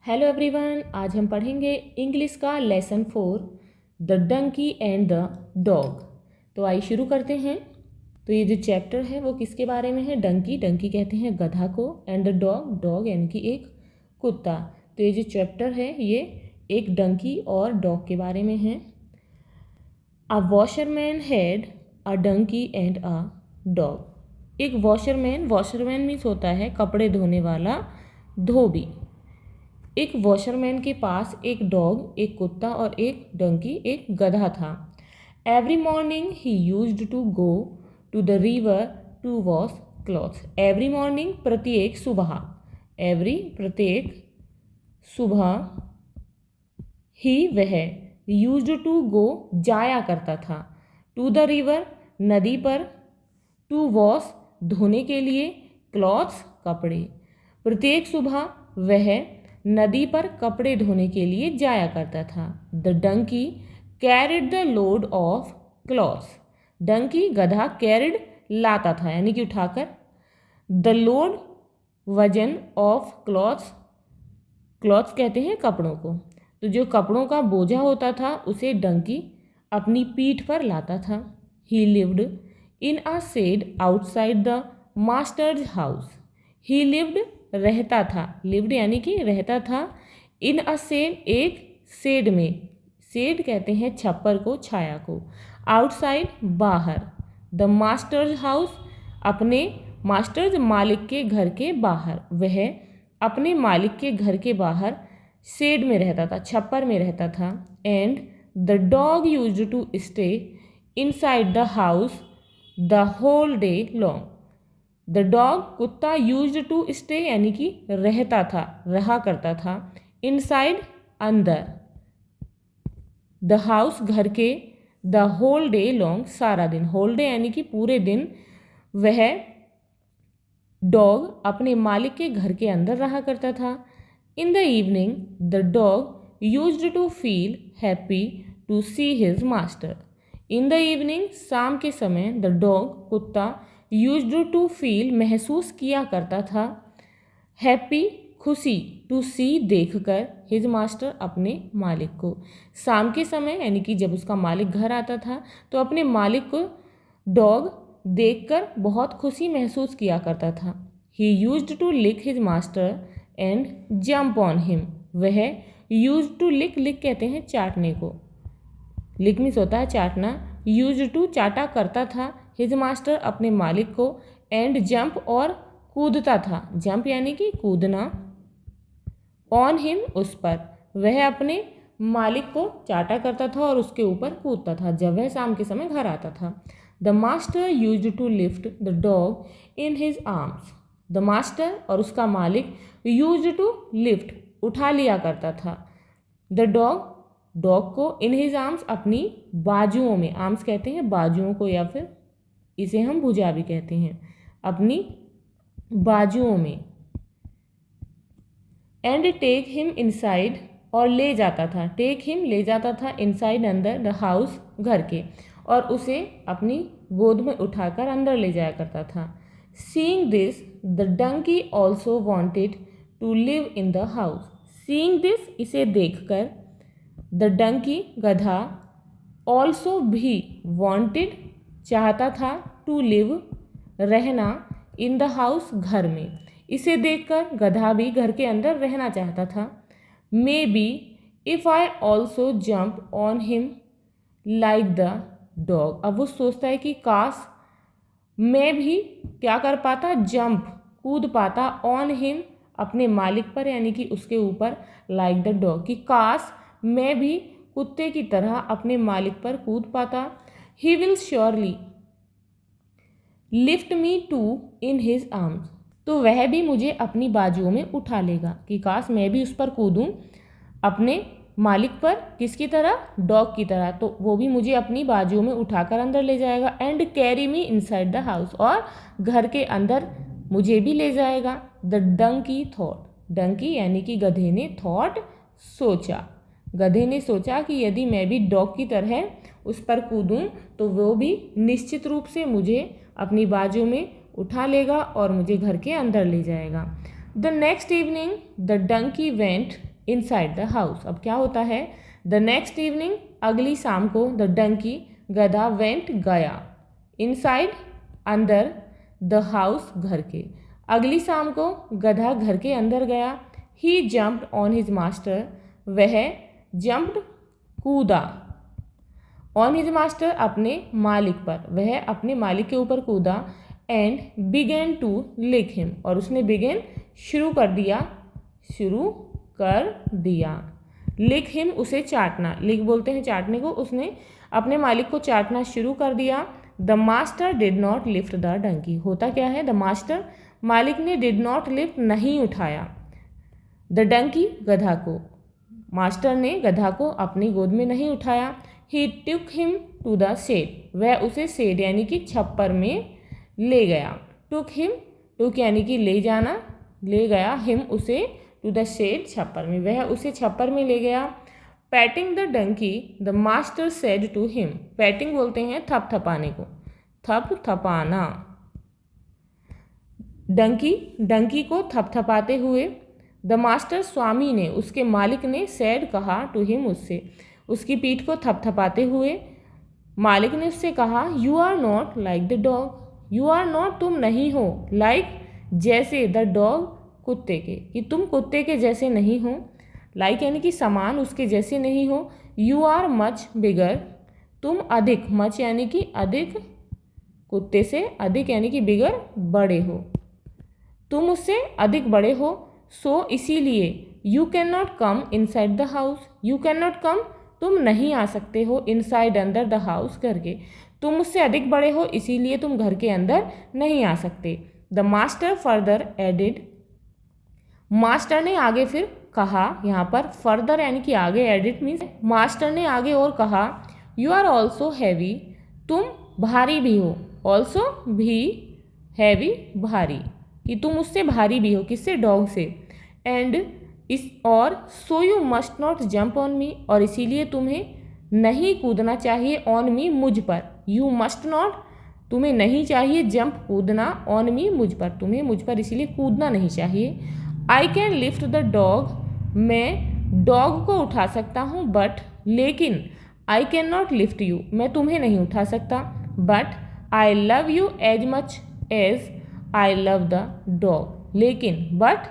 Hello everyone, आज हम पढ़ेंगे इंग्लिश का lesson 4 the donkey and the dog. तो आइए शुरू करते हैं। तो ये जो चैप्टर है वो किसके बारे में है? डंकी, डंकी कहते हैं गधा को, एंड द डॉग, डॉग यानी कि एक कुत्ता। तो ये जो चैप्टर है ये एक डंकी और डॉग के बारे में है। A washerman had a donkey and a dog. एक वॉशरमैन, वॉशरमैन मीन्स होता है कपड़े धोने वाला, धोबी। एक वॉशरमैन के पास एक डॉग, एक कुत्ता और एक डंकी, एक गधा था। Every morning he used to go to the river to wash clothes. Every morning प्रत्येक सुबह, एवरी प्रत्येक सुबह, ही वह, यूज्ड टू गो जाया करता था, टू द रिवर नदी पर, टू वॉश धोने के लिए, क्लॉथ्स कपड़े। प्रत्येक सुबह वह नदी पर कपड़े धोने के लिए जाया करता था। The donkey carried the load of clothes. Donkey गधा, कैरिड लाता था यानी कि उठाकर, द लोड वजन, ऑफ क्लॉथ्स, क्लॉथ्स कहते हैं कपड़ों को। तो जो कपड़ों का बोझा होता था उसे डंकी अपनी पीठ पर लाता था। He lived in a shed outside the master's house. He lived रहता था, लिव्ड यानी कि रहता था, इन अ शेड एक शेड में, शेड कहते हैं छप्पर को, छाया को, आउटसाइड बाहर, द मास्टर्स हाउस अपने मास्टर्स मालिक के घर के बाहर। वह अपने मालिक के घर के बाहर शेड में रहता था, छप्पर में रहता था। And the dog used to stay inside the house the whole day long. The dog कुत्ता, यूज्ड टू स्टे यानी कि रहता था, रहा करता था, इनसाइड अंदर, द हाउस घर के, द होल डे लॉन्ग सारा दिन, होल डे यानी कि पूरे दिन वह डॉग अपने मालिक के घर के अंदर रहा करता था। In the evening the dog used to feel happy to see his master. In the evening शाम के समय, द डॉग कुत्ता, यूज्ड टू फील महसूस किया करता था, हैप्पी खुशी, टू सी देखकर, हिज मास्टर अपने मालिक को। शाम के समय यानी कि जब उसका मालिक घर आता था तो अपने मालिक को डॉग देखकर बहुत खुशी महसूस किया करता था। He used to lick his master and jump on him. वह यूज्ड टू लिक, लिक कहते हैं चाटने को, लिक मीन्स होता है चाटना, यूज्ड टू चाटा करता था, हिज मास्टर अपने मालिक को, एंड जंप और कूदता था, जंप यानी कि कूदना, ऑन हिम उस पर, वह अपने मालिक को चाटा करता था और उसके ऊपर कूदता था जब वह शाम के समय घर आता था। The master used to lift the dog in his arms. The master और उसका मालिक यूज्ड टू लिफ्ट उठा लिया करता था, द डॉग, डॉग को, इन हिज आर्म्स अपनी बाजुओं में, आर्म्स कहते हैं बाजुओं को या फिर इसे हम भुजा भी कहते हैं, अपनी बाजुओं में, एंड टेक हिम इनसाइड और ले जाता था, टेक हिम ले जाता था, इनसाइड अंदर, द हाउस घर के, और उसे अपनी गोद में उठाकर अंदर ले जाया करता था। Seeing this the donkey also wanted to live in the house. Seeing this इसे देखकर, द डंकी गधा, ऑल्सो भी, वॉन्टेड चाहता था, टू लिव रहना, इन द हाउस घर में, इसे देखकर गधा भी घर के अंदर रहना चाहता था। May be if I also jump on him like the dog. अब वो सोचता है कि काश मैं भी क्या कर पाता, जंप, कूद पाता, ऑन हिम अपने मालिक पर यानी कि उसके ऊपर, लाइक द डॉग कि काश मैं भी कुत्ते की तरह अपने मालिक पर कूद पाता। He will surely lift me too in his arms. तो वह भी मुझे अपनी बाजुओं में उठा लेगा कि काश मैं भी उस पर कूदूं अपने मालिक पर, किसकी तरह, डॉग की तरह, तो वो भी मुझे अपनी बाजुओं में उठाकर अंदर ले जाएगा। And carry me inside the house, और घर के अंदर मुझे भी ले जाएगा। द डंकी थॉट, डंकी यानी कि गधे ने, थॉट सोचा, गधे ने सोचा कि यदि मैं भी डॉग की तरह उस पर कूदूं तो वो भी निश्चित रूप से मुझे अपनी बाजू में उठा लेगा और मुझे घर के अंदर ले जाएगा। The next evening the donkey went inside the house. अब क्या होता है, द नेक्स्ट इवनिंग, अगली शाम को, द डंकी, गधा, वेंट, गया, इनसाइड, अंदर, द हाउस, घर के। अगली शाम को गधा घर के अंदर गया। He jumped on his master, वह जम्प्ड, कूदा, ऑन हिज मास्टर, अपने मालिक पर, वह अपने मालिक के ऊपर कूदा। And began to lick him, और उसने बिगेन शुरू कर दिया। लिक हिम, उसे चाटना, लिक बोलते हैं चाटने को। उसने अपने मालिक को चाटना शुरू कर दिया। The master did not lift the donkey, होता क्या है, द मास्टर, मालिक ने, डिड नॉट लिफ्ट, नहीं उठाया, द डंकी, गधा को, मास्टर ने गधा को अपनी गोद में नहीं उठाया। He took him to the shed, वह उसे शेड यानी कि छप्पर में ले गया। टुक हिम, टुक यानी कि ले जाना, ले गया, हिम उसे, टू द शेड छप्पर में, वह उसे छप्पर में ले गया। Patting the donkey, the master said to him, patting बोलते हैं थपथपाने को, थपथपाना, डंकी को थपथपाते हुए। द मास्टर, स्वामी ने, उसके मालिक ने, सेड कहा, टू हिम, उससे, उसकी पीठ को थपथपाते हुए। मालिक ने उससे कहा, you are not like the dog, you are not, तुम नहीं हो, लाइक, जैसे, द डॉग, कुत्ते के, कि तुम कुत्ते के जैसे नहीं हो, लाइक यानी कि समान, उसके जैसे नहीं हो। यू आर मच बिगर, तुम अधिक, मच यानी कि अधिक, कुत्ते से, अधिक यानी कि बिगर, बड़े हो, तुम उससे अधिक बड़े हो। सो इसीलिए, you can not come inside the house, you can not come, तुम नहीं आ सकते हो, इनसाइड, अंदर, द हाउस, घर के, तुम उससे अधिक बड़े हो इसीलिए तुम घर के अंदर नहीं आ सकते। The master further added, master ने आगे फिर कहा, यहाँ पर फर्दर यानी कि आगे, एडिट मीन्स मास्टर ने आगे और कहा, यू आर ऑल्सो हैवी, तुम भारी भी हो, ऑल्सो भी, हैवी, भारी, कि तुम उससे भारी भी हो, किससे, डॉग से। एंड इस, और, so you must not jump on me, और इसीलिए तुम्हें नहीं कूदना चाहिए, ऑन मी, मुझ पर, यू मस्ट नॉट, तुम्हें नहीं चाहिए, जंप, कूदना, ऑन मी, मुझ पर, तुम्हें मुझ पर इसीलिए कूदना नहीं चाहिए। I can lift the dog, मैं डॉग को उठा सकता हूँ, बट, लेकिन, I can not lift you, मैं तुम्हें नहीं उठा सकता, but, I love you as much as I love the dog, लेकिन, बट,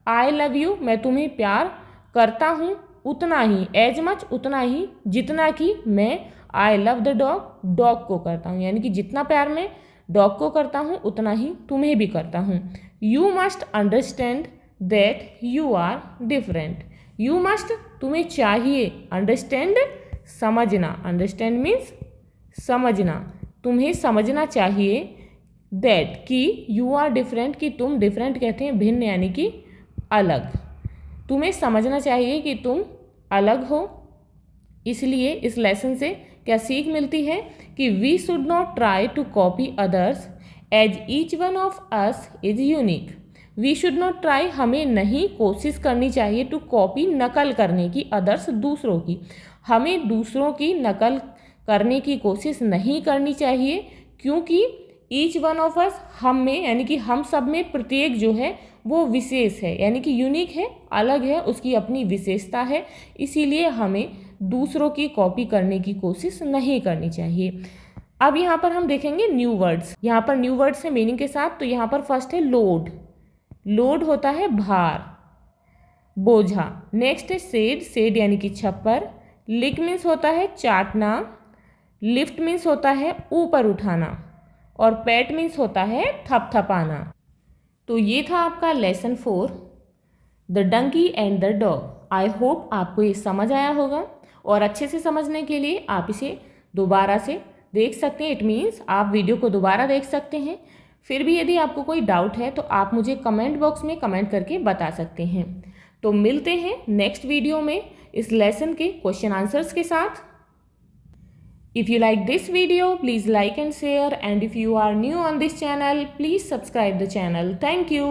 आई लव यू, मैं तुम्हें प्यार करता हूँ उतना ही, एज मच, उतना ही, जितना कि मैं, आई लव द डॉग, डॉग को करता हूँ, यानी कि जितना प्यार मैं डॉग को करता हूँ उतना ही तुम्हें भी करता हूँ। You must understand that you are different, you must, तुम्हें चाहिए, अंडरस्टैंड, समझना, अंडरस्टैंड मीन्स समझना, तुम्हें समझना चाहिए, दैट, कि, यू आर डिफरेंट, कि तुम, डिफरेंट कहते हैं भिन्न यानी कि अलग, तुम्हें समझना चाहिए कि तुम अलग हो। इसलिए इस लेसन से क्या सीख मिलती है कि we should not try to copy others as each one of us is unique, we should not try, हमें नहीं कोशिश करनी चाहिए, टू कॉपी, नकल करने की, अदर्स, दूसरों की, हमें दूसरों की नकल करने की कोशिश नहीं करनी चाहिए, क्योंकि ईच वन ऑफ अस, हम में यानी कि हम सब में प्रत्येक जो है वो विशेष है, यानी कि यूनिक है, अलग है, उसकी अपनी विशेषता है, इसीलिए हमें दूसरों की कॉपी करने की कोशिश नहीं करनी चाहिए। अब यहाँ पर हम देखेंगे न्यू वर्ड्स, यहाँ पर न्यू वर्ड्स है मीनिंग के साथ। तो यहाँ पर फर्स्ट है लोड, लोड होता है भार, बोझा। नेक्स्ट है शेड, शेड यानी कि छप्पर। लिक मीन्स होता है चाटना। लिफ्ट मीन्स होता है ऊपर उठाना। और पैट मीन्स होता है थपथपाना। तो ये था आपका lesson 4 the donkey and the dog. I hope आपको ये समझ आया होगा, और अच्छे से समझने के लिए आप इसे दोबारा से देख सकते हैं। इट मीन्स आप वीडियो को दोबारा देख सकते हैं। फिर भी यदि आपको कोई डाउट है तो आप मुझे कमेंट बॉक्स में कमेंट करके बता सकते हैं। तो मिलते हैं नेक्स्ट वीडियो में इस लेसन के क्वेश्चन आंसर्स के साथ। If you like this video, please like and share, and if you are new on this channel, please subscribe the channel. Thank you.